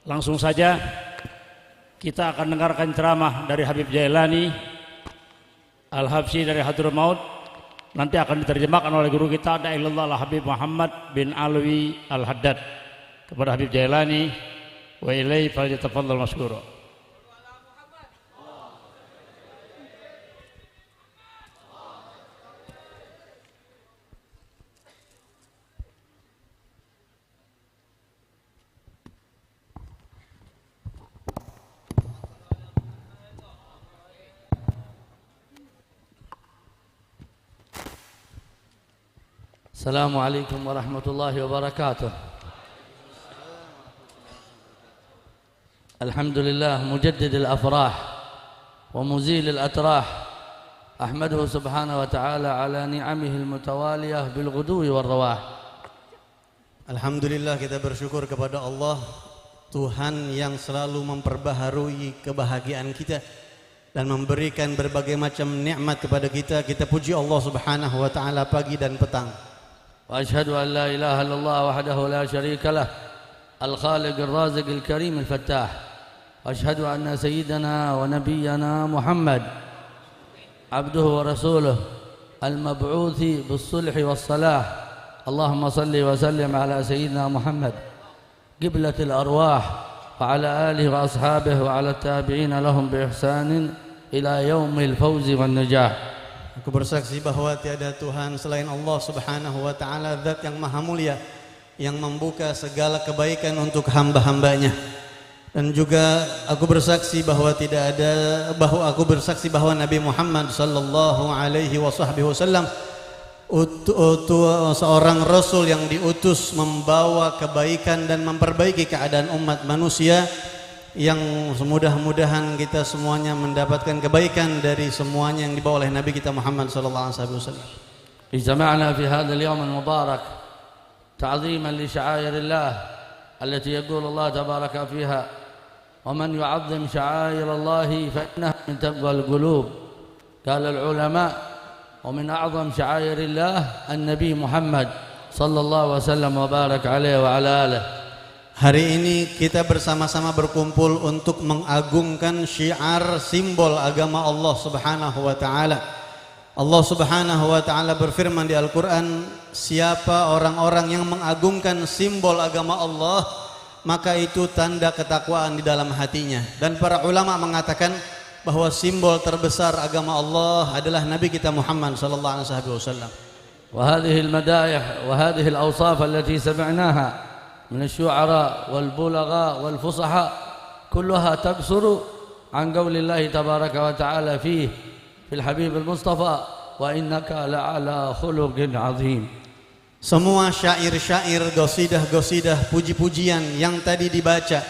Langsung saja kita akan dengarkan ceramah dari Habib Jailani Al-Habsyi dari Hadramaut. Nanti akan diterjemahkan oleh guru kita Da'ilullah Al-Habib Muhammad bin Alwi Al-Haddad. Kepada Habib Jailani, wa ilaihi falyatafaddal masykura. Assalamualaikum warahmatullahi wabarakatuh. Alhamdulillah mujaddid al-afrah wa muzil al-atrah. Ahmaduhu subhanahu wa ta'ala ala ni'amihi al-mutawaliyah bil ghudwi wal rawah. Alhamdulillah, kita bersyukur kepada Allah, Tuhan yang selalu memperbaharui kebahagiaan kita dan memberikan berbagai macam nikmat kepada kita. Kita puji Allah subhanahu wa ta'ala pagi dan petang. وأشهد أن لا إله إلا الله وحده لا شريك له الخالق الرازق الكريم الفتاح. وأشهد أن سيدنا ونبينا محمد عبده ورسوله المبعوث بالصلح والصلاح. اللهم صل وسلم على سيدنا محمد قبلة الأرواح وعلى آله وأصحابه وعلى التابعين لهم بإحسان إلى يوم الفوز والنجاح. Aku bersaksi bahwa tiada Tuhan selain Allah subhanahu wa ta'ala, zat yang maha mulia, yang membuka segala kebaikan untuk hamba-hambanya. Dan juga aku bersaksi bahwa bahwa Nabi Muhammad sallallahu alaihi wasallam seorang rasul yang diutus membawa kebaikan dan memperbaiki keadaan umat manusia, yang semudah-mudahan kita semuanya mendapatkan kebaikan dari semuanya yang dibawa oleh Nabi kita Muhammad sallallahu alaihi wasallam. اجتمعنا في هذا اليوم المبارك تعظيما لشعائر الله التي يقول الله تبارك فيها ومن يعظم شعائر الله فإنها من تقوى القلوب. قال العلماء ومن أعظم شعائر الله النبي محمد صلى الله وسلم وبارك عليه وعلى آله. Hari ini kita bersama-sama berkumpul untuk mengagungkan syiar simbol agama Allah subhanahu wa ta'ala. Allah subhanahu wa ta'ala berfirman di Al-Quran, siapa orang-orang yang mengagungkan simbol agama Allah, maka itu tanda ketakwaan di dalam hatinya. Dan para ulama mengatakan bahwa simbol terbesar agama Allah adalah Nabi kita Muhammad sallallahu alaihi wasallam. وهذه المدائح وهذه الأوصاف التي سمعناها من الشعراء والبلغاء والفصحاء كلها تقصر عن قول الله تبارك وتعالى فيه في الحبيب المصطفى وإنك لعلى خلق عظيم. Semua syair-syair, gosidah-gosidah, puji-pujian yang tadi dibaca,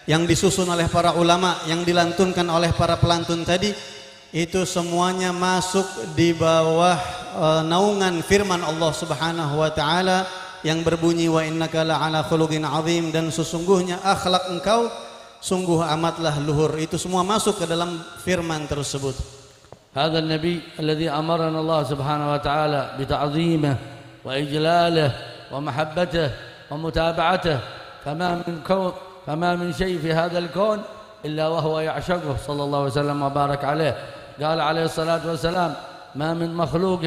yang disusun oleh para ulama, yang dilantunkan oleh para pelantun tadi, itu semuanya masuk di bawah naungan firman Allah subhanahu wa ta'ala yang berbunyi wa innaka la'ala khuluqin azim, dan sesungguhnya akhlak engkau sungguh amatlah luhur. Itu semua masuk ke dalam firman tersebut. هذا النبي الذي أمرنا الله سبحانه وتعالى بتعظيمه وإجلاله ومحبته ومتابعته، فما من شيء في هذا الكون إلا وهو يعشقه صلى الله عليه وسلم وبارك عليه. قال عليه الصلاة والسلام ما من مخلوق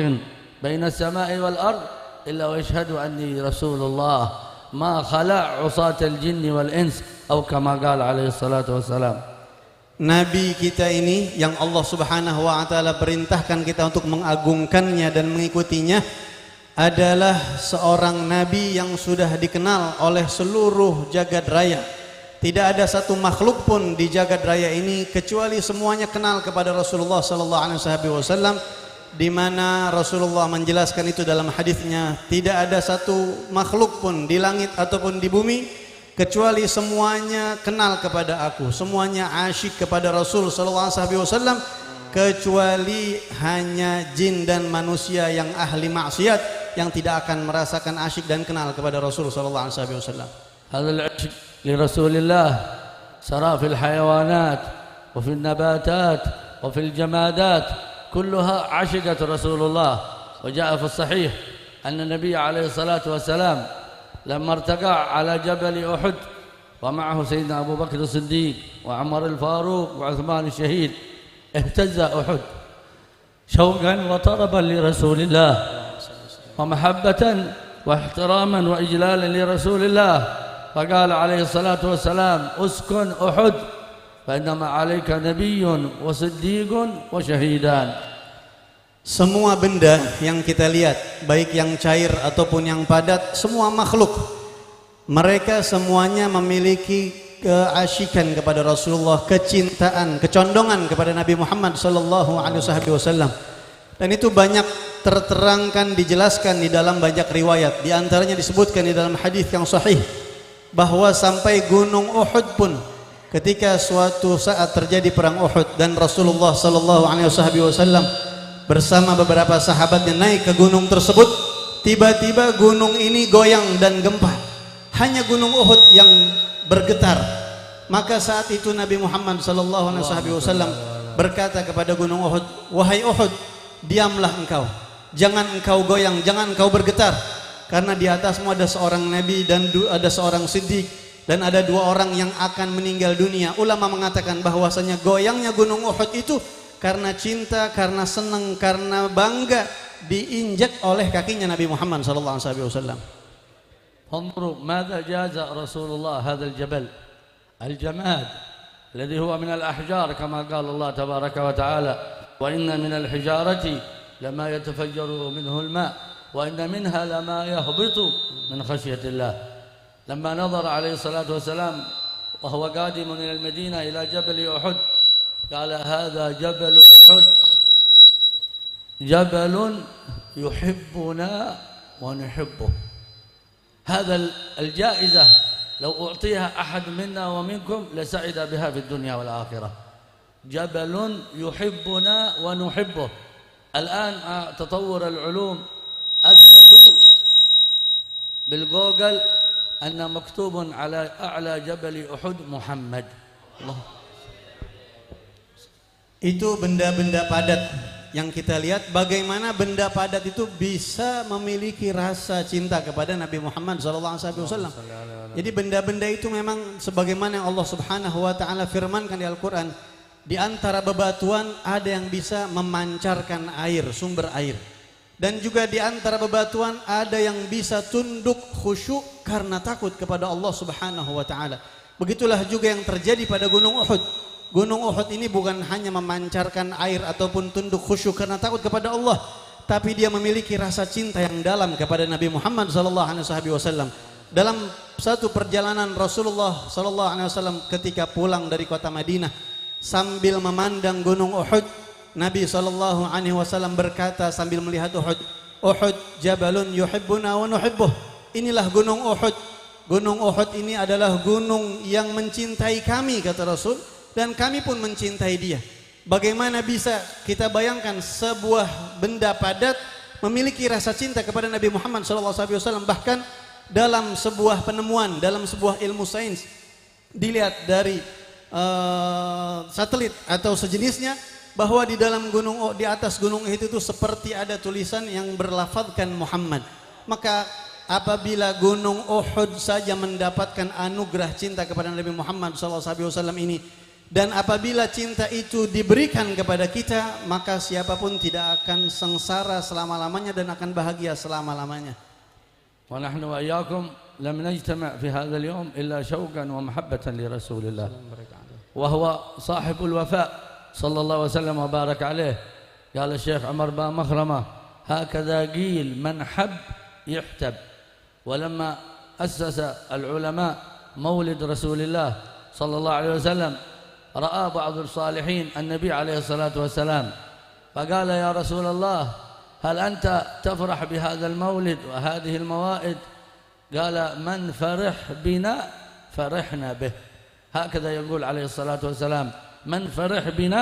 بين السماء والأرض إلا ويشهد أني رسول الله ما خلع عصاة الجن والإنس أو كما قال عليه الصلاة والسلام. Nabi kita ini yang Allah subhanahu wa ta'ala perintahkan kita untuk mengagungkannya dan mengikutinya adalah seorang Nabi yang sudah dikenal oleh seluruh jagat raya. Tidak ada satu makhluk pun di jagat raya ini kecuali semuanya kenal kepada Rasulullah sallallahu alaihi wasallam, di mana Rasulullah menjelaskan itu dalam hadisnya, tidak ada satu makhluk pun di langit ataupun di bumi kecuali semuanya kenal kepada aku, semuanya asyik kepada Rasul sallallahu alaihi wasallam, kecuali hanya jin dan manusia yang ahli maksiat yang tidak akan merasakan asyik dan kenal kepada Rasul sallallahu alaihi wasallam. Hadzal 'ishq li Rasulillah sara fil hayawanat wa fil nabatat wa fil jamadat كلها عشقت رسول الله. وجاء في الصحيح أن النبي عليه الصلاة والسلام لما ارتقى على جبل أحد ومعه سيدنا أبو بكر الصديق وعمر الفاروق وعثمان الشهيد، اهتز أحد شوقا وطربا لرسول الله ومحبة واحتراما وإجلالا لرسول الله، فقال عليه الصلاة والسلام: اسكن أحد فإنما عليك نبي وصديق وشهيدان. Semua benda yang kita lihat, baik yang cair ataupun yang padat, semua makhluk, mereka semuanya memiliki keasyikan kepada Rasulullah, kecintaan, kecondongan kepada Nabi Muhammad sallallahu alaihi wasallam. Dan itu banyak terterangkan, dijelaskan di dalam banyak riwayat. Di antaranya disebutkan di dalam hadis yang sahih bahwa sampai gunung Uhud pun, ketika suatu saat terjadi perang Uhud dan Rasulullah sallallahu alaihi wasallam bersama beberapa sahabatnya naik ke gunung tersebut, tiba-tiba gunung ini goyang dan gempa. Hanya gunung Uhud yang bergetar. Maka saat itu Nabi Muhammad sallallahu alaihi wasallam berkata kepada gunung Uhud, "Wahai Uhud, diamlah engkau. Jangan engkau goyang, jangan engkau bergetar. Karena di atasmu ada seorang nabi dan ada seorang siddiq dan ada 2 orang yang akan meninggal dunia." Ulama mengatakan bahwasanya goyangnya gunung Uhud itu karena cinta, karena senang, karena bangga diinjak oleh kakinya Nabi Muhammad sallallahu alaihi wasallam. انظروا ماذا جاز رسول الله هذا الجبل الجماد الذي هو من الأحجار كما قال الله تبارك وتعالى: وإن من الحجارة لما يتفجر منه الماء وإن منها لما يهبط من خشية الله. لما نظر عليه الصلاة والسلام وهو قادم إلى المدينة إلى جبل أحد قال: هذا جبل أحد، جبل يحبنا ونحبه. هذا الجائزة لو أعطيها أحد منا ومنكم لسعد بها في الدنيا والآخرة. جبل يحبنا ونحبه. الآن تطور العلوم أثبتوا بالجوجل أن مكتوب على أعلى جبل أحد محمد. الله. Itu benda-benda padat yang kita lihat, bagaimana benda padat itu bisa memiliki rasa cinta kepada Nabi Muhammad SAW. Jadi benda-benda itu memang sebagaimana yang Allah Subhanahu wa taala firmankan di Al-Qur'an, di antara bebatuan ada yang bisa memancarkan air, sumber air. Dan juga di antara bebatuan ada yang bisa tunduk khusyuk karena takut kepada Allah Subhanahu wa taala. Begitulah juga yang terjadi pada Gunung Uhud. Gunung Uhud ini bukan hanya memancarkan air ataupun tunduk khusyuk karena takut kepada Allah, tapi dia memiliki rasa cinta yang dalam kepada Nabi Muhammad SAW. Dalam satu perjalanan Rasulullah SAW ketika pulang dari kota Madinah, sambil memandang Gunung Uhud, Nabi SAW berkata sambil melihat Uhud, "Uhud jabalun yuhibbuna wa nuhibbuh." Inilah Gunung Uhud. Gunung Uhud ini adalah gunung yang mencintai kami, kata Rasul, dan kami pun mencintai dia. Bagaimana bisa kita bayangkan sebuah benda padat memiliki rasa cinta kepada Nabi Muhammad SAW. Bahkan dalam sebuah penemuan, dalam sebuah ilmu sains, dilihat dari satelit atau sejenisnya, bahwa di dalam gunung, di atas gunung itu seperti ada tulisan yang berlafadzkan Muhammad. Maka apabila gunung Uhud saja mendapatkan anugerah cinta kepada Nabi Muhammad SAW ini, dan apabila cinta itu diberikan kepada kita, maka siapapun tidak akan sengsara selama-lamanya dan akan bahagia selama-lamanya. Wa nahnu wa iyyakum lam najtama' fi hadzal yawm illa shauqan wa mahabbatan li Rasulillah. Wa huwa sahibul wafa sallallahu alaihi wasallam wa barak alaihi. Qala Syekh Umar bin Makhrama, "Hakadha qil man hab yuhtab." Wa lamma assasa al-ulama maulid Rasulillah sallallahu alaihi wasallam, رأى بعض الصالحين النبي عليه الصلاة والسلام فقال: يا رسول الله، هل أنت تفرح بهذا المولد وهذه الموائد؟ قال: من فرح بنا فرحنا به. هكذا يقول عليه الصلاة والسلام: من فرح بنا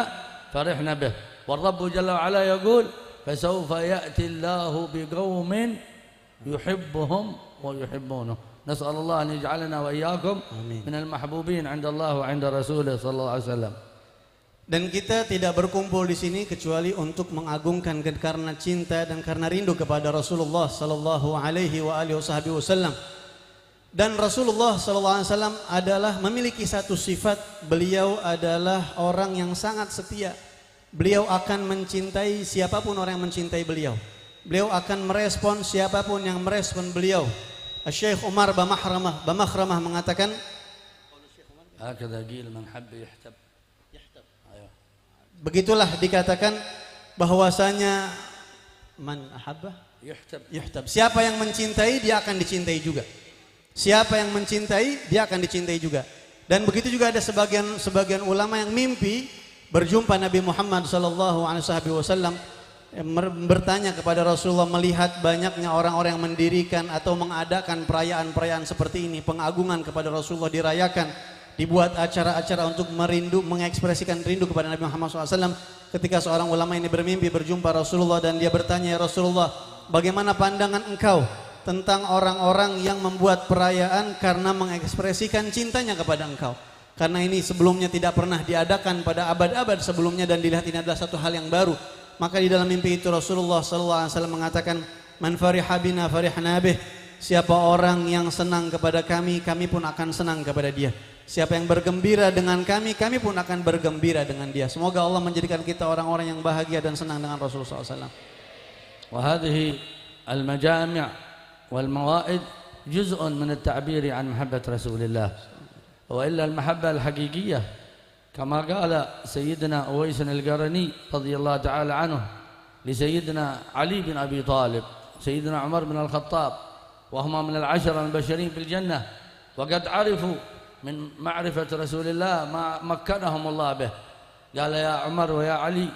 فرحنا به. والرب جل وعلا يقول: فسوف يأتي الله بقوم يحبهم ويحبونه. نسأل الله أن يجعلنا وإياكم من المحبوبين عند الله وعند رسوله صلى الله عليه وسلم. Dan kita tidak berkumpul di sini kecuali untuk mengagungkan karena cinta dan karena rindu kepada Rasulullah sallallahu alaihi wasallam. Dan Rasulullah SAW adalah memiliki satu sifat, beliau adalah orang yang sangat setia. Beliau akan mencintai siapapun orang yang mencintai beliau. Beliau akan merespon siapapun yang merespon beliau. Syekh Umar Bamakhramah mengatakan, begitulah dikatakan bahwasanya man ahabba yuhtab. Siapa yang mencintai dia akan dicintai juga. Siapa yang mencintai dia akan dicintai juga. Dan begitu juga ada sebagian ulama yang mimpi berjumpa Nabi Muhammad SAW, bertanya kepada Rasulullah melihat banyaknya orang-orang yang mendirikan atau mengadakan perayaan-perayaan seperti ini, pengagungan kepada Rasulullah dirayakan, dibuat acara-acara untuk mengekspresikan rindu kepada Nabi Muhammad SAW. Ketika seorang ulama ini bermimpi berjumpa Rasulullah dan dia bertanya, ya Rasulullah, bagaimana pandangan engkau tentang orang-orang yang membuat perayaan karena mengekspresikan cintanya kepada engkau? Karena ini sebelumnya tidak pernah diadakan pada abad-abad sebelumnya dan dilihat ini adalah satu hal yang baru. Maka di dalam mimpi itu Rasulullah SAW mengatakan, man fariha bina farihna bih. Siapa orang yang senang kepada kami, kami pun akan senang kepada dia. Siapa yang bergembira dengan kami, kami pun akan bergembira dengan dia. Semoga Allah menjadikan kita orang-orang yang bahagia dan senang dengan Rasulullah SAW. Wa hadhihi al-majami' والموائد جزء من التعبير عن محبة رسول الله، وإلا المحبة الحقيقية كما قال سيدنا أويس القرني رضي الله تعالى عنه لسيدنا علي بن أبي طالب، سيدنا عمر بن الخطاب، وهما من العشرة المبشرين بالجنة، وقد عرفوا من معرفة رسول الله ما مكنهم الله به. قال يا عمر ويا علي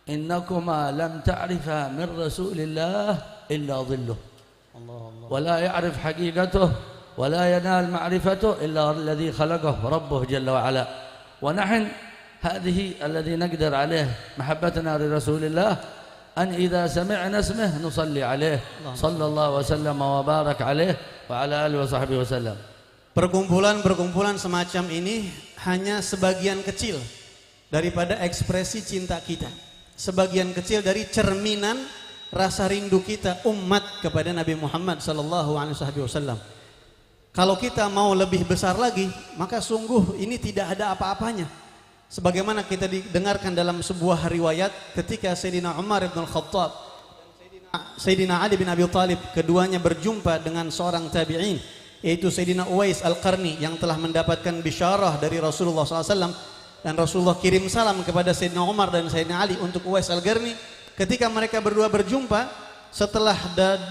إنكما لم تعرفا من رسول الله إلا ظله، ولا يعرف حقيقته ولا ينال معرفته إلا الذي خلقه ربه جل وعلا. ونحن هذه الذي نقدر عليه محبتنا لرسول الله أن إذا سمعنا اسمه نصلي عليه صلى الله وسلم وبارك عليه وعلى آله وصحبه وسلم. Perkumpulan semacam ini hanya sebagian kecil daripada ekspresi cinta kita, sebagian kecil dari cerminan rasa rindu kita umat kepada Nabi Muhammad SAW. Kalau kita mau lebih besar lagi, maka sungguh ini tidak ada apa-apanya. Sebagaimana kita didengarkan dalam sebuah riwayat ketika Sayyidina Umar bin Khattab, Sayyidina Ali bin Abi Talib, keduanya berjumpa dengan seorang tabi'in, yaitu Sayyidina Uwais Al-Qarni yang telah mendapatkan bisyarah dari Rasulullah SAW. Dan Rasulullah kirim salam kepada Sayyidina Umar dan Sayyidina Ali untuk Uwais Al-Qarni. Ketika mereka berdua berjumpa, setelah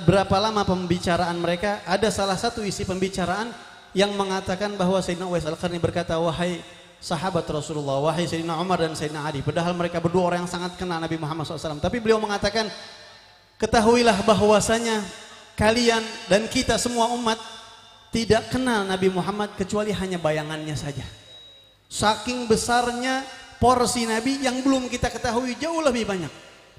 berapa lama pembicaraan mereka, ada salah satu isi pembicaraan yang mengatakan bahwa Sayyidina Uwais Al-Qarni berkata, wahai sahabat Rasulullah, wahai Sayyidina Umar dan Sayyidina Ali. Padahal mereka berdua orang yang sangat kenal Nabi Muhammad SAW. Tapi beliau mengatakan, ketahuilah bahwasanya kalian dan kita semua umat tidak kenal Nabi Muhammad kecuali hanya bayangannya saja. Saking besarnya porsi Nabi yang belum kita ketahui jauh lebih banyak.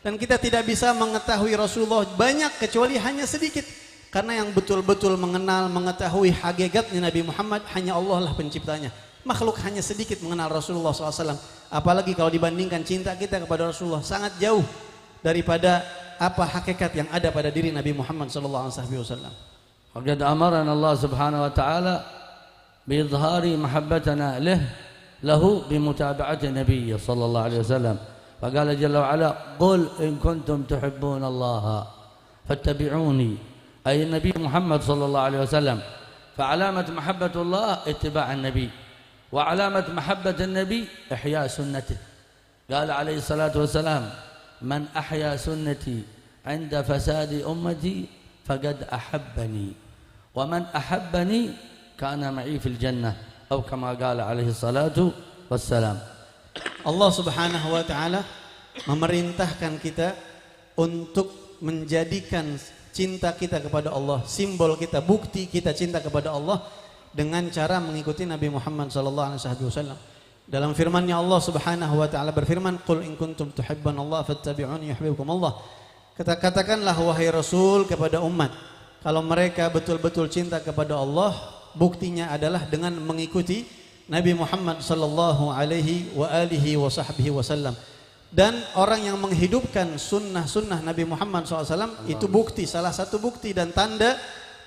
Dan kita tidak bisa mengetahui Rasulullah banyak kecuali hanya sedikit. Karena yang betul-betul mengenal, mengetahui hakikatnya Nabi Muhammad hanya Allah lah penciptanya. Makhluk hanya sedikit mengenal Rasulullah SAW. Apalagi kalau dibandingkan cinta kita kepada Rasulullah, sangat jauh daripada apa hakikat yang ada pada diri Nabi Muhammad SAW. وقد أمرنا الله سبحانه وتعالى بإظهار محبتنا له بمتابعة النبي صلى الله عليه وسلم. فقال جل وعلا قل إن كنتم تحبون الله فاتبعوني، أي النبي محمد صلى الله عليه وسلم. فعلامة محبة الله اتباع النبي، وعلامة محبة النبي إحياء سنته. قال عليه الصلاة والسلام من أحيا سنتي عند فساد أمتي فقد أحبني، ومن أحبني كان معي في الجنة، أو كما قال عليه الصلاة والسلام. Allah Subhanahu wa taala memerintahkan kita untuk menjadikan cinta kita kepada Allah, simbol kita, bukti kita cinta kepada Allah dengan cara mengikuti Nabi Muhammad sallallahu alaihi wasallam. Dalam firman-Nya Allah Subhanahu wa taala berfirman, "Qul in kuntum tuhibbuna Allah fattabi'uni yuhibbukum Allah." Katakanlah wahai Rasul kepada umat, kalau mereka betul-betul cinta kepada Allah, buktinya adalah dengan mengikuti Nabi Muhammad sallallahu alaihi wa alihi wa sahbihi wasallam. Dan orang yang menghidupkan sunnah-sunnah Nabi Muhammad SAW itu bukti, salah satu bukti dan tanda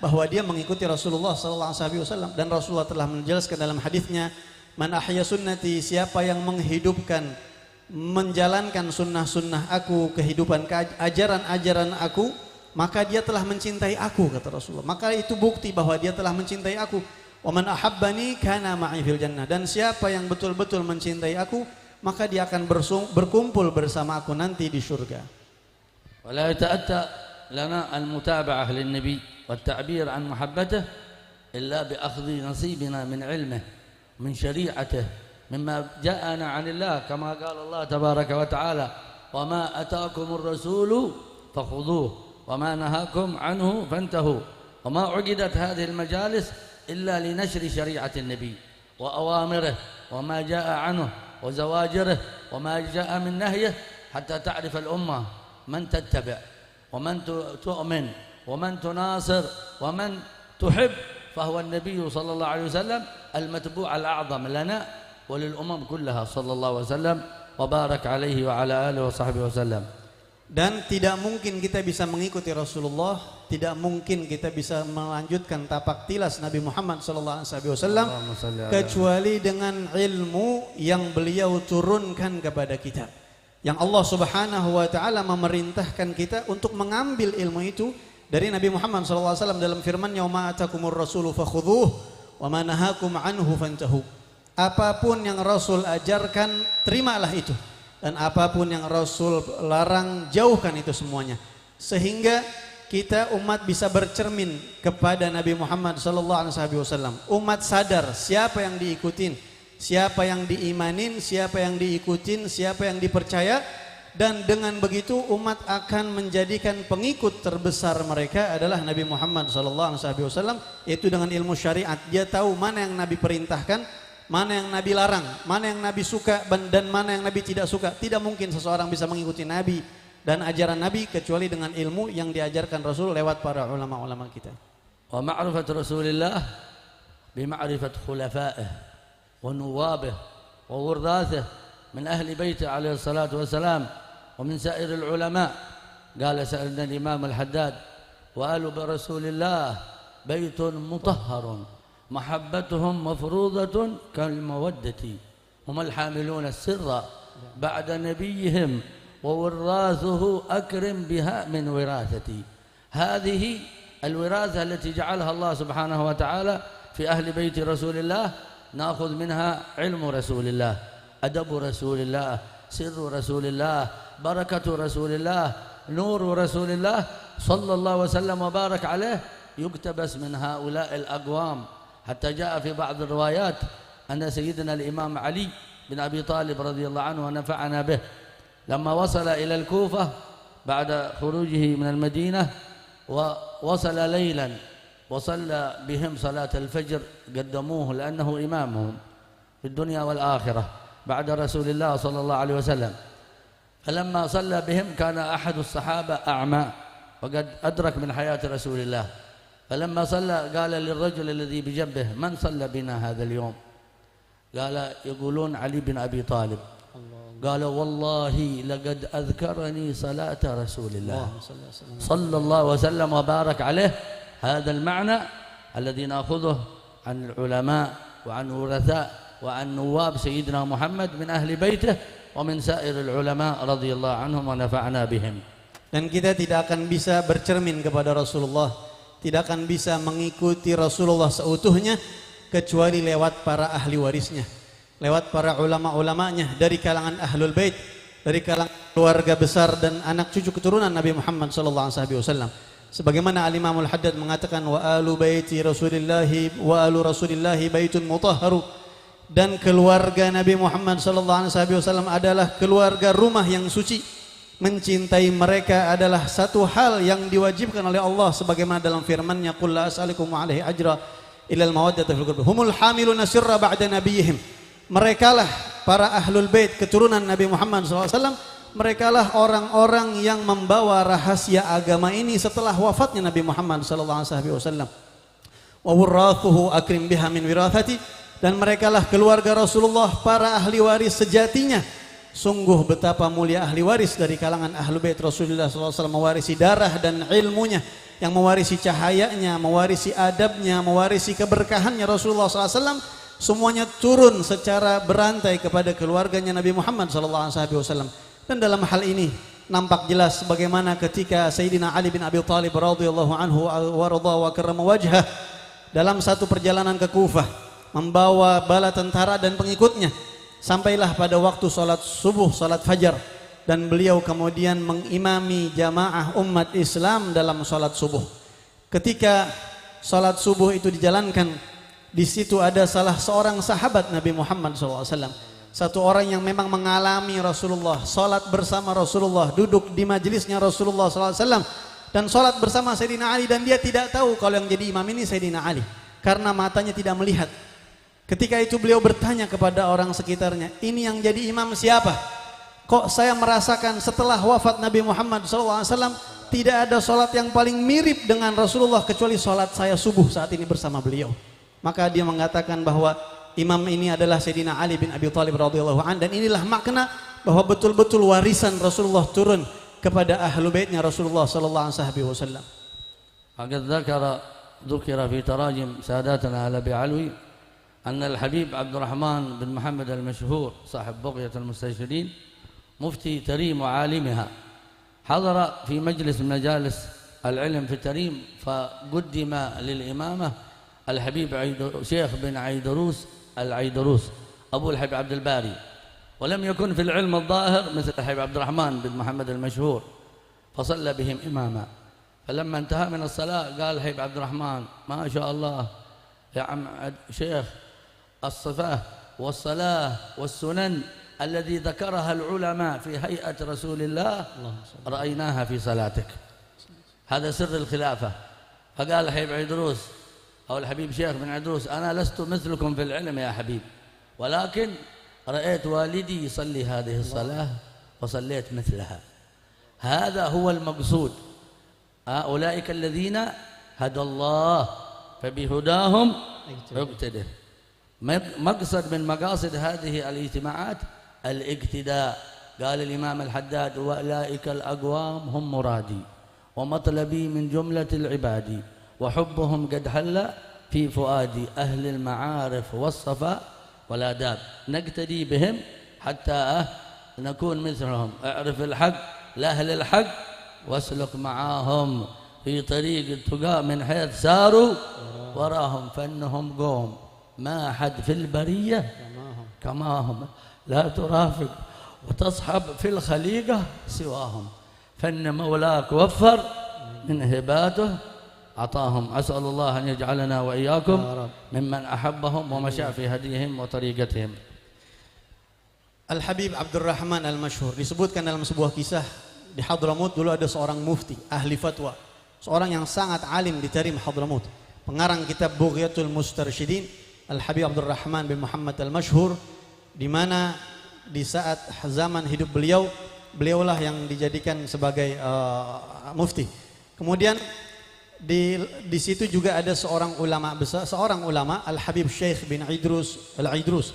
bahwa dia mengikuti Rasulullah sallallahu alaihi wasallam. Dan Rasulullah telah menjelaskan dalam hadisnya, man ahya sunnati, siapa yang menghidupkan, menjalankan sunnah-sunnah aku, kehidupan ajaran-ajaran aku, maka dia telah mencintai aku, kata Rasulullah. Maka itu bukti bahwa dia telah mencintai aku. Wa man ahabbani kana ma'i fil jannah, dan siapa yang betul-betul mencintai aku, maka dia akan berkumpul bersama aku nanti di surga. ولا يتأتى لنا المتابعة للنبي والتعبير عن محبته إلا بأخذ نصيبنا من علمه من شريعته مما جاءنا عن الله كما قال الله تبارك وتعالى وما أتاكم الرسول فخذوه وما نهاكم عنه فانتهوا وما عقدت هذه المجالس إلا لنشر شريعة النبي وأوامره وما جاء عنه وزواجره وما جاء من نهيه حتى تعرف الأمة من تتبع ومن تؤمن ومن تناصر ومن تحب فهو النبي صلى الله عليه وسلم المتبوع الأعظم لنا وللأمم كلها صلى الله عليه وسلم وبارك عليه وعلى آله وصحبه وسلم. Dan tidak mungkin kita bisa mengikuti Rasulullah, tidak mungkin kita bisa melanjutkan tapak tilas Nabi Muhammad SAW kecuali dengan ilmu yang beliau turunkan kepada kita, yang Allah Subhanahu wa taala memerintahkan kita untuk mengambil ilmu itu dari Nabi Muhammad SAW dalam firman-Nya, "Wa ma atakumur rasulu fakhudhuh wa ma nahakum anhu fantahu." Apapun yang Rasul ajarkan, terimalah itu, dan apapun yang Rasul larang, jauhkan itu semuanya. Sehingga kita umat bisa bercermin kepada Nabi Muhammad SAW. Umat sadar siapa yang diikutin, siapa yang diimanin, siapa yang diikutin, siapa yang dipercaya. Dan dengan begitu umat akan menjadikan pengikut terbesar mereka adalah Nabi Muhammad SAW, yaitu dengan ilmu syariat. Dia tahu mana yang Nabi perintahkan, mana yang Nabi larang, mana yang Nabi suka dan mana yang Nabi tidak suka. Tidak mungkin seseorang bisa mengikuti Nabi dan ajaran Nabi kecuali dengan ilmu yang diajarkan Rasul lewat para ulama-ulama kita. Wa ma'rifat Rasulillah bima'rifat khulafa'ih wa nuwabih wa wurdathih min ahli baitih alaihi salatu wassalam wa min sa'iril ulama. Qala sa'alna al-imam al-Haddad wa alu bi Rasulillah baitun mutahharun محبتهم مفروضة كالمودة هم الحاملون السر بعد نبيهم ووراثه أكرم بها من وراثتي. هذه الوراثة التي جعلها الله سبحانه وتعالى في أهل بيت رسول الله، نأخذ منها علم رسول الله، أدب رسول الله، سر رسول الله، بركة رسول الله، نور رسول الله صلى الله وسلم وبارك عليه، يقتبس من هؤلاء الأقوام. حتى جاء في بعض الروايات أن سيدنا الإمام علي بن أبي طالب رضي الله عنه ونفعنا به لما وصل إلى الكوفة بعد خروجه من المدينة ووصل ليلا وصلى بهم صلاة الفجر، قدموه لأنه إمامهم في الدنيا والآخرة بعد رسول الله صلى الله عليه وسلم. فلما صلى بهم كان أحد الصحابة أعمى وقد أدرك من حياة رسول الله. فلما صلى قال للرجل الذي بجنبه من صلى بنا هذا اليوم؟ قال يقولون علي بن أبي طالب. قال والله لقد أذكرني صلاة رسول الله صلى الله وسلم وبارك عليه. هذا المعنى الذي نأخذه عن العلماء وعن ورثاء وعن نواب سيدنا محمد من أهل بيته ومن سائر العلماء رضي الله عنهم ونفعنا بهم. Dan kita tidak akan bisa bercermin kepada Rasulullah, tidak akan bisa mengikuti Rasulullah seutuhnya kecuali lewat para ahli warisnya, lewat para ulama-ulamanya dari kalangan ahlul bait, dari kalangan keluarga besar dan anak cucu keturunan Nabi Muhammad SAW. Sebagaimana Al-Imam Al-Haddad mengatakan, wa alu baiti Rasulillahi wa alu Rasulillahi baitun mutahharu, dan keluarga Nabi Muhammad SAW adalah keluarga rumah yang suci. Mencintai mereka adalah satu hal yang diwajibkan oleh Allah, sebagaimana dalam firman-Nya, qul la as'alukum 'alaihi ajra illal mawaddata fil qurba humul hamiluna sirra ba'da nabiyihim. Merekalah para ahlul bait keturunan Nabi Muhammad SAW, merekalah orang-orang yang membawa rahasia agama ini setelah wafatnya Nabi Muhammad SAW. Wa wurrathuhu akrim biha min wirathati, dan merekalah keluarga Rasulullah, para ahli waris sejatinya. Sungguh betapa mulia ahli waris dari kalangan ahlu bait Rasulullah SAW, mewarisi darah dan ilmunya yang mewarisi cahayanya, mewarisi adabnya, mewarisi keberkahannya Rasulullah SAW, semuanya turun secara berantai kepada keluarganya Nabi Muhammad SAW. Dan dalam hal ini nampak jelas bagaimana ketika Sayyidina Ali bin Abi Thalib radhiyallahu anhu wa karrama wajhah dalam satu perjalanan ke Kufah membawa bala tentara dan pengikutnya, sampailah pada waktu salat subuh, salat fajar, dan beliau kemudian mengimami jamaah umat Islam dalam salat subuh. Ketika salat subuh itu dijalankan, di situ ada salah seorang sahabat Nabi Muhammad SAW, satu orang yang memang mengalami Rasulullah, salat bersama Rasulullah, duduk di majelisnya Rasulullah SAW, dan salat bersama Sayyidina Ali, dan dia tidak tahu kalau yang jadi imam ini Sayyidina Ali karena matanya tidak melihat. Ketika itu beliau bertanya kepada orang sekitarnya, ini yang jadi imam siapa? Kok saya merasakan setelah wafat Nabi Muhammad SAW tidak ada salat yang paling mirip dengan Rasulullah kecuali salat saya subuh saat ini bersama beliau. Maka dia mengatakan bahwa imam ini adalah Sayyidina Ali bin Abi Thalib radhiyallahu anhu, dan inilah makna bahwa betul-betul warisan Rasulullah turun kepada ahlu baitnya Rasulullah sallallahu alaihi wasallam. فقد ذكر في تراجم ساداتنا على بعلوي أن الحبيب عبد الرحمن بن محمد المشهور صاحب بقية المستشهدين مفتي تريم وعالمها حضر في مجلس من مجالس العلم في تريم، فقدم للإمامة الحبيب شيخ بن عيدروس العيدروس أبو الحبيب عبد الباري، ولم يكن في العلم الظاهر مثل الحبيب عبد الرحمن بن محمد المشهور، فصلى بهم إماما. فلما انتهى من الصلاة قال الحبيب عبد الرحمن ما شاء الله يا عم شيخ، الصفاه والصلاة والسنن الذي ذكرها العلماء في هيئة رسول الله رأيناها في صلاتك، هذا سر الخلافة. فقال الحبيب عيدروس أو الحبيب شيخ بن عيدروس أنا لست مثلكم في العلم يا حبيب، ولكن رأيت والدي يصلي هذه الصلاة وصليت مثلها. هذا هو المقصود، أولئك الذين هدى الله فبهداهم اقتدر. مقصد من مقاصد هذه الاجتماعات الاقتداء. قال الإمام الحداد وأولئك الأقوام هم مرادي ومطلبي من جملة العباد، وحبهم قد حل في فؤادي أهل المعارف والصفاء والآداب، نقتدي بهم حتى نكون مثلهم. اعرف الحق لأهل الحق واسلك معاهم في طريق التقى من حيث ساروا وراهم، فإنهم قوم ما أحد في البرية كماهم، لا ترافق وتصحب في الخليقة سواهم، فإن مولاك وفر من هباته عطاهم. أسأل الله أن يجعلنا وإياكم ممن أحبهم ومشى في هديهم وطريقتهم. Al-Habib Abdurrahman Al-Masyhur disebutkan dalam sebuah kisah, di Hadramut dulu ada seorang mufti, ahli fatwa, seorang yang sangat alim di Tarim Hadramut, pengarang kitab Bughyatul Mustarsyidin, Al-Habib Abdurrahman bin Muhammad Al-Masyhur, di mana di saat zaman hidup beliaulah yang dijadikan sebagai mufti. Kemudian di situ juga ada seorang ulama besar, seorang ulama Al-Habib Syekh bin Idrus Al-Idrus,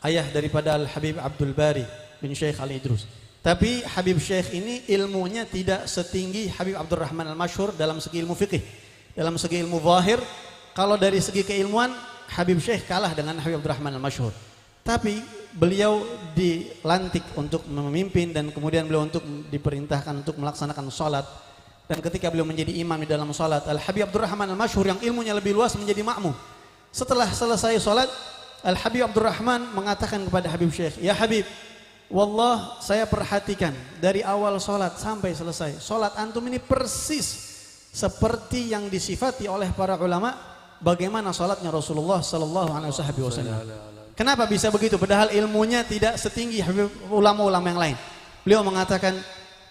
ayah daripada Al-Habib Abdul Bari bin Syekh Al-Idrus. Tapi Habib Syekh ini ilmunya tidak setinggi Habib Abdurrahman Al-Masyhur dalam segi ilmu fikih. Dalam segi ilmu zahir, kalau dari segi keilmuan Habib Syekh kalah dengan Habib Abdurrahman Al-Masyhur. Tapi beliau dilantik untuk memimpin, dan kemudian beliau diperintahkan untuk melaksanakan salat. Dan ketika beliau menjadi imam di dalam salat, Al-Habib Abdurrahman Al-Masyhur yang ilmunya lebih luas menjadi makmum. Setelah selesai salat, Al-Habib Abdurrahman mengatakan kepada Habib Syekh, "Ya Habib, wallah saya perhatikan dari awal salat sampai selesai, salat antum ini persis seperti yang disifati oleh para ulama bagaimana salatnya Rasulullah sallallahu alaihi wasallam." Kenapa bisa begitu? Padahal ilmunya tidak setinggi ulama-ulama yang lain. Beliau mengatakan,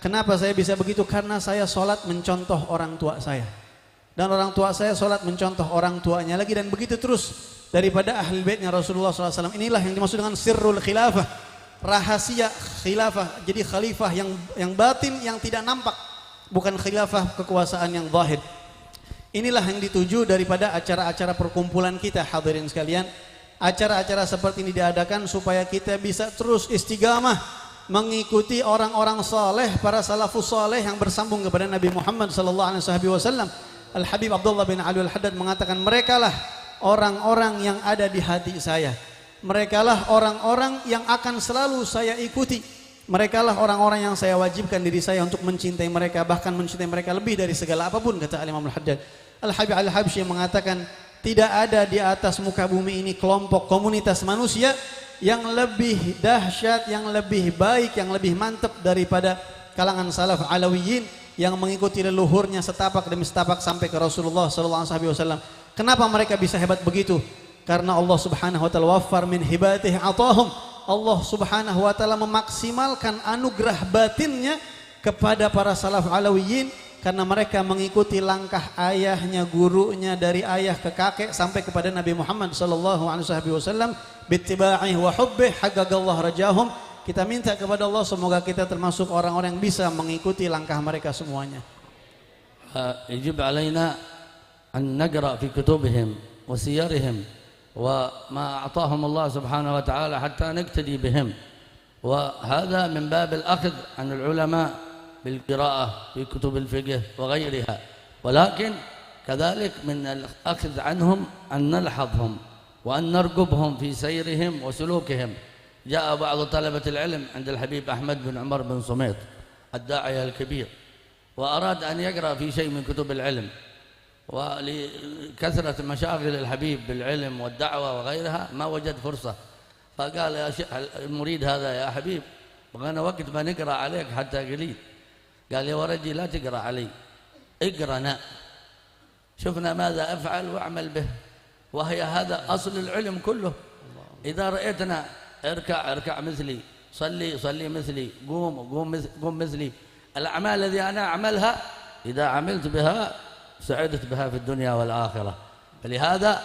kenapa saya bisa begitu? Karena saya salat mencontoh orang tua saya, dan orang tua saya salat mencontoh orang tuanya lagi, dan begitu terus daripada ahli baitnya Rasulullah SAW. Inilah yang dimaksud dengan sirrul khilafah, rahasia khilafah. Jadi khalifah yang batin, yang tidak nampak, bukan khilafah kekuasaan yang zahir. Inilah yang dituju daripada acara-acara perkumpulan kita, hadirin sekalian. Acara-acara seperti ini diadakan supaya kita bisa terus istiqamah mengikuti orang-orang saleh, para salafus saleh yang bersambung kepada Nabi Muhammad sallallahu alaihi wasallam, Al-Habib Abdullah bin Ali Al-Haddad mengatakan, merekalah orang-orang yang ada di hati saya. Merekalah orang-orang yang akan selalu saya ikuti. Merekalah orang-orang yang saya wajibkan diri saya untuk mencintai mereka, bahkan mencintai mereka lebih dari segala apapun, kata Al-Imam Al-Haddad. Al-Habib Al-Habsyi mengatakan, tidak ada di atas muka bumi ini kelompok komunitas manusia yang lebih dahsyat, yang lebih baik, yang lebih mantap daripada kalangan salaf alawiyin yang mengikuti leluhurnya setapak demi setapak sampai ke Rasulullah sallallahu alaihi wasallam. Kenapa mereka bisa hebat begitu? Karena Allah Subhanahu wa taala waffar min hibatihi atahum. Allah Subhanahu wa taala memaksimalkan anugerah batinnya kepada para salaf alawiyin karena mereka mengikuti langkah ayahnya, gurunya, dari ayah ke kakek sampai kepada Nabi Muhammad sallallahu alaihi wasallam, bittiba'ihi wa hubbihi haqqaqallahu rajahum. Kita minta kepada Allah semoga kita termasuk orang-orang yang bisa mengikuti langkah mereka semuanya. يجب علينا أن نقرأ في كتبهم وسيرهم وما أعطاهم الله سبحانه وتعالى حتى نقتدي بهم، وهذا من باب الأخذ عن العلماء بالقراءة في كتب الفقه وغيرها، ولكن كذلك من الأخذ عنهم أن نلحظهم وأن نرقبهم في سيرهم وسلوكهم. جاء بعض طلبة العلم عند الحبيب أحمد بن عمر بن صميت الداعية الكبير، وأراد أن يقرأ في شيء من كتب العلم، ولكثرة مشاغل الحبيب بالعلم والدعوة وغيرها ما وجد فرصة، فقال يا شيخ المريد هذا يا حبيب بغينا وقت ما نقرأ عليك حتى قليل. قال يا ولدي لا تقرأ علي، اقرأنا، شفنا ماذا أفعل وأعمل به، وهي هذا أصل العلم كله. إذا رأيتنا اركع مثلي، صلي مثلي، قوم مثلي. الأعمال التي أنا أعملها إذا عملت بها سعدت بها في الدنيا والآخرة. فلهذا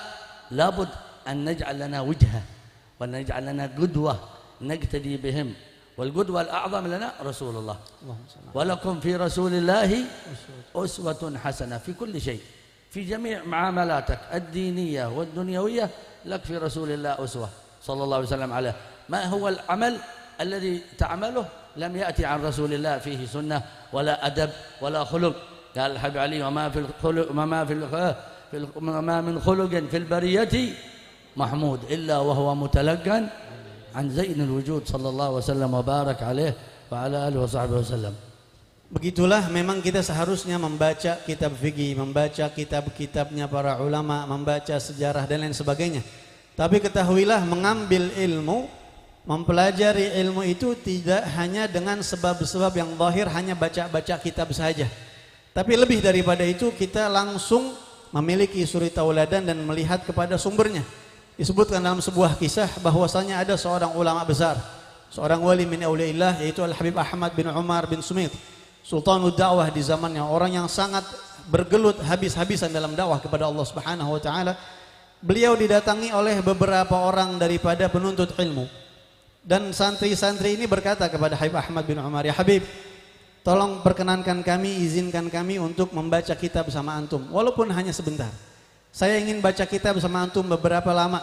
لابد أن نجعل لنا وجهة ونجعل لنا قدوة نقتدي بهم، والقدوة الأعظم لنا رسول الله. ولكم في رسول الله أسوة حسنة في كل شيء، في جميع معاملاتك الدينية والدنيوية لك في رسول الله أسوة صلى الله عليه وسلم عليه. ما هو العمل الذي تعمله لم يأتي عن رسول الله فيه سنة ولا أدب ولا خلق. قال الحبيب علي وما من خلق في البرية محمود إلا وهو متلقا عن زين الوجود صلى الله وسلم وبارك عليه وعلى آله وصحبه وسلم. Begitulah memang kita seharusnya membaca kitab fikih, membaca kitab-kitabnya para ulama, membaca sejarah dan lain sebagainya. Tapi ketahuilah, mengambil ilmu, mempelajari ilmu itu tidak hanya dengan sebab-sebab yang zahir, hanya baca-baca kitab saja. Tapi lebih daripada itu, kita langsung memiliki suri tauladan dan melihat kepada sumbernya. Disebutkan dalam sebuah kisah bahwasanya ada seorang ulama besar, seorang wali min auliyaillah, yaitu Al-Habib Ahmad bin Umar bin Sumit, Sultanud Da'wah di zamannya, orang yang sangat bergelut habis-habisan dalam dakwah kepada Allah Subhanahu wa taala. Beliau didatangi oleh beberapa orang daripada penuntut ilmu. Dan santri-santri ini berkata kepada Habib Ahmad bin Umar, "Ya Habib, tolong perkenankan kami, izinkan kami untuk membaca kitab sama antum, walaupun hanya sebentar. Saya ingin baca kitab sama antum beberapa lama.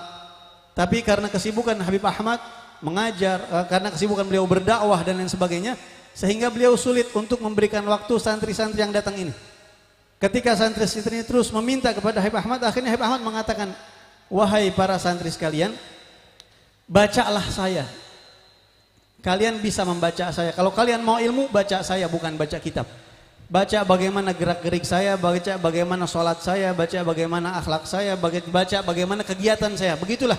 Tapi karena kesibukan Habib Ahmad mengajar, karena kesibukan beliau berdakwah dan lain sebagainya, sehingga beliau sulit untuk memberikan waktu santri-santri yang datang ini. Ketika santri-santri ini terus meminta kepada Habib Ahmad, akhirnya Habib Ahmad mengatakan, wahai para santri sekalian, bacalah saya. Kalian bisa membaca saya. Kalau kalian mau ilmu, baca saya, bukan baca kitab. Baca bagaimana gerak-gerik saya, baca bagaimana sholat saya, baca bagaimana akhlak saya, baca bagaimana kegiatan saya. Begitulah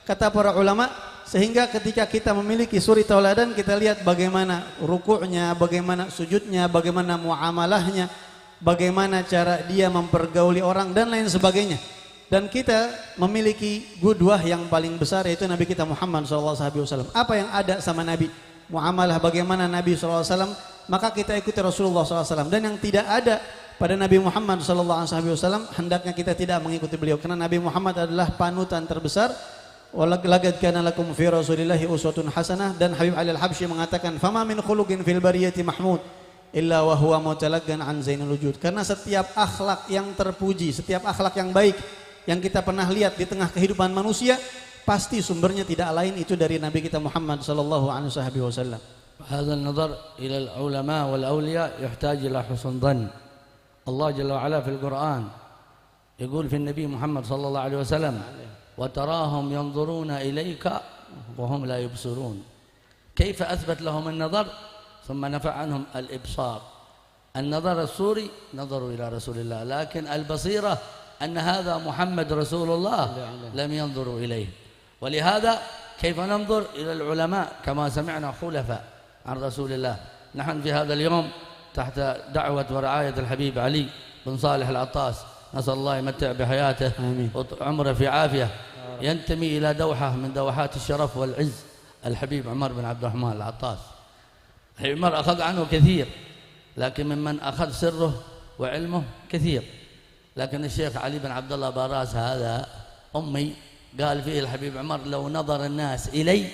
kata para ulama. Sehingga ketika kita memiliki suri tauladan, kita lihat bagaimana rukuknya, bagaimana sujudnya, bagaimana muamalahnya, bagaimana cara dia mempergauli orang dan lain sebagainya. Dan kita memiliki qudwah yang paling besar, yaitu Nabi kita Muhammad SAW. Apa yang ada sama Nabi? Muamalah bagaimana Nabi SAW, maka kita ikuti Rasulullah SAW. Dan yang tidak ada pada Nabi Muhammad SAW, hendaknya kita tidak mengikuti beliau. Karena Nabi Muhammad adalah panutan terbesar. Walaqad kana lakum fi Rasulillahi uswatun hasanah. Dan Habib Ali Al-Habsyi mengatakan, fama min khuluqin fil bariyati mahmud illa wa huwa mutalaggan an zainul wujud. Karena setiap akhlak yang terpuji, setiap akhlak yang baik yang kita pernah lihat di tengah kehidupan manusia, pasti sumbernya tidak lain itu dari Nabi kita Muhammad sallallahu alaihi wasallam. هذا النظر إلى العلماء والأولياء يحتاج إلى حسن ظن الله جل وعلا في القرآن يقول في النبي محمد صلى الله عليه وسلم وتراهم ينظرون إليك وهم لا يبصرون. كيف أثبت لهم النظر ثم نفع عنهم الإبصار؟ النظر السوري نظروا إلى رسول الله، لكن البصيرة أن هذا محمد رسول الله لم ينظروا إليه. ولهذا كيف ننظر إلى العلماء كما سمعنا خلفاء عن رسول الله؟ نحن في هذا اليوم تحت دعوة ورعاية الحبيب علي بن صالح العطاس، نسأل الله يمتع بحياته وعمره في عافية، ينتمي إلى دوحة من دوحات الشرف والعز، الحبيب عمر بن عبد الرحمن العطاس. عمر أخذ عنه كثير، لكن ممن أخذ سره وعلمه كثير. لكن الشيخ علي بن عبد الله باراس هذا أمي قال فيه الحبيب عمر لو نظر الناس إلي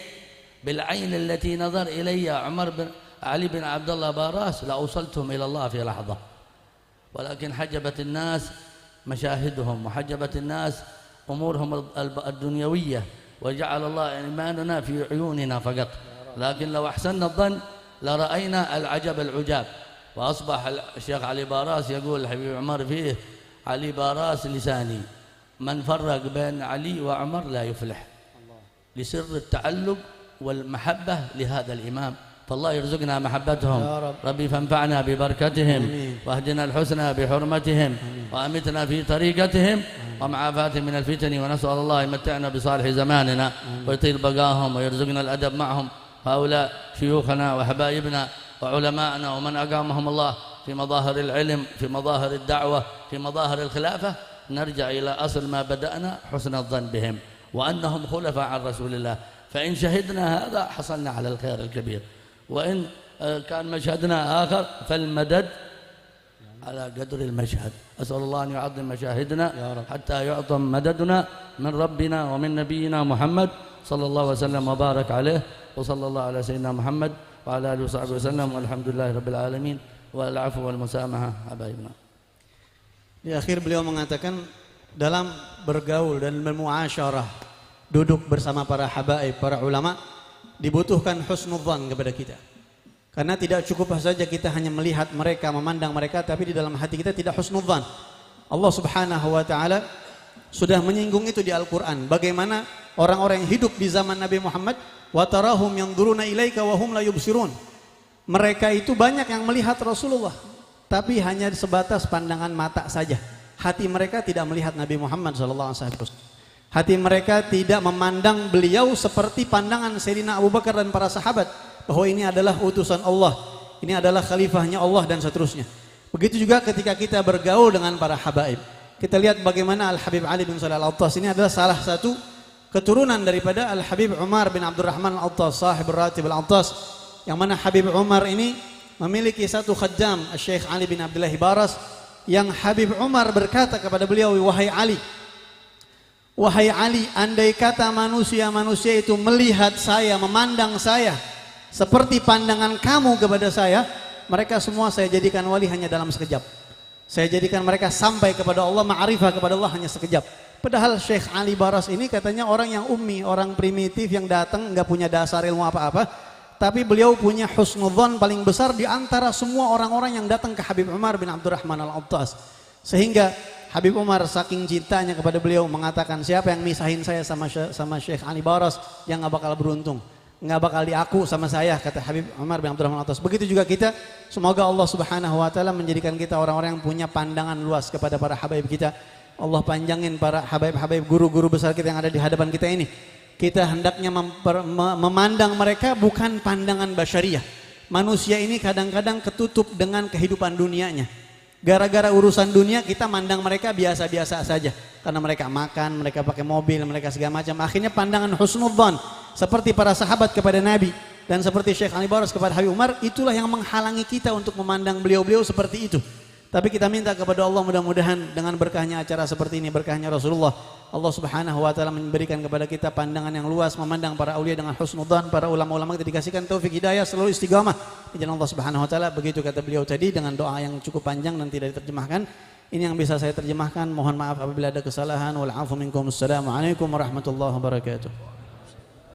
بالعين التي نظر إلي عمر بن علي بن عبد الله باراس لأوصلتهم إلى الله في لحظة، ولكن حجبت الناس مشاهدهم وحجبت الناس أمورهم الدنيوية، وجعل الله إيماننا في عيوننا فقط. لكن لو أحسننا الظن لرأينا العجب العجاب. وأصبح الشيخ علي باراس يقول الحبيب عمر فيه علي باراس لساني، من فرق بين علي وعمر لا يفلح، لسر التعلق والمحبة لهذا الإمام. فالله يرزقنا محبتهم ربي، فانفعنا ببركتهم واهدنا الحسنى بحرمتهم وأمتنا في طريقتهم ومعافاتهم من الفتن. ونسأل الله يمتعنا بصالح زماننا ويطيل بقاهم ويرزقنا الأدب معهم. هؤلاء شيوخنا وحبايبنا وعلماءنا ومن أقامهم الله في مظاهر العلم، في مظاهر الدعوة، في مظاهر الخلافة. نرجع إلى أصل ما بدأنا، حسن الظن بهم وأنهم خلفاء عن رسول الله. فإن شهدنا هذا حصلنا على الخير الكبير، وإن كان مشهدنا آخر فالمدد على قدر المشهد. أسأل الله أن يعظم مشاهدنا حتى يعظم مددنا من ربنا ومن نبينا محمد صلى الله وسلم وبارك عليه. وصلى الله على سيدنا محمد وعلى آله وصحبه وسلم، والحمد لله رب العالمين، والعفو والمسامحة حبايبنا. Di akhir beliau mengatakan dalam bergaul dan bermuasyarah, duduk bersama para habaib, para ulama, dibutuhkan husnudzan kepada kita. Karena tidak cukup saja kita hanya melihat mereka, memandang mereka, tapi di dalam hati kita tidak husnudzan. Allah Subhanahu wa taala sudah menyinggung itu di Al-Qur'an. Bagaimana orang-orang yang hidup di zaman Nabi Muhammad, wa tarahum yanzuruna ilaika wa hum la yubsirun. Mereka itu banyak yang melihat Rasulullah, tapi hanya sebatas pandangan mata saja. Hati mereka tidak melihat Nabi Muhammad sallallahu alaihi wasallam. Hati mereka tidak memandang beliau seperti pandangan Sayyidina Abu Bakar dan para sahabat, bahwa ini adalah utusan Allah, ini adalah khalifahnya Allah dan seterusnya. Begitu juga ketika kita bergaul dengan para habaib. Kita lihat bagaimana Al-Habib Ali bin Shalih Al-Attas ini adalah salah satu keturunan daripada Al-Habib Umar bin Abdurrahman Al-Attas, sahib Ratib Al-Attas, yang mana Habib Umar ini memiliki satu khaddam, Syekh Ali bin Abdullah Baras, yang Habib Umar berkata kepada beliau, wahai Ali, andai kata manusia-manusia itu melihat saya, memandang saya seperti pandangan kamu kepada saya, mereka semua saya jadikan wali hanya dalam sekejap. Saya jadikan mereka sampai kepada Allah, ma'rifah kepada Allah hanya sekejap. Padahal Syekh Ali Baras ini katanya orang yang ummi, orang primitif yang datang nggak punya dasar ilmu apa-apa, tapi beliau punya husnudzon paling besar di antara semua orang-orang yang datang ke Habib Umar bin Abdurrahman Al-Attas. Sehingga Habib Umar saking cintanya kepada beliau mengatakan, siapa yang misahin saya sama Syekh Ali Baras, yang nggak bakal beruntung, nggak bakal diaku sama saya, kata Habib Umar bin Abdurrahman Al-Attas. Begitu juga kita, semoga Allah Subhanahu wa taala menjadikan kita orang-orang yang punya pandangan luas kepada para habaib kita. Allah panjangin para habaib-habaib, guru-guru besar kita yang ada di hadapan kita ini. Kita hendaknya memandang mereka bukan pandangan basyariah. Manusia ini kadang-kadang ketutup dengan kehidupan dunianya. Gara-gara urusan dunia kita mandang mereka biasa-biasa saja. Karena mereka makan, mereka pakai mobil, mereka segala macam. Akhirnya pandangan husnudzan seperti para sahabat kepada Nabi dan seperti Syekh Ali Baras kepada Habib Umar, itulah yang menghalangi kita untuk memandang beliau-beliau seperti itu. Tapi kita minta kepada Allah, mudah-mudahan dengan berkahnya acara seperti ini, berkahnya Rasulullah, Allah Subhanahu wa taala memberikan kepada kita pandangan yang luas, memandang para aulia dengan husnudzan, para ulama-ulama kita dikasihkan taufik hidayah, selalu istiqamah di jalan Allah Subhanahu wa taala. Begitu kata beliau tadi dengan doa yang cukup panjang dan tidak diterjemahkan. Ini yang bisa saya terjemahkan. Mohon maaf apabila ada kesalahan. Wal 'afwu minkum. Assalamualaikum warahmatullahi wabarakatuh.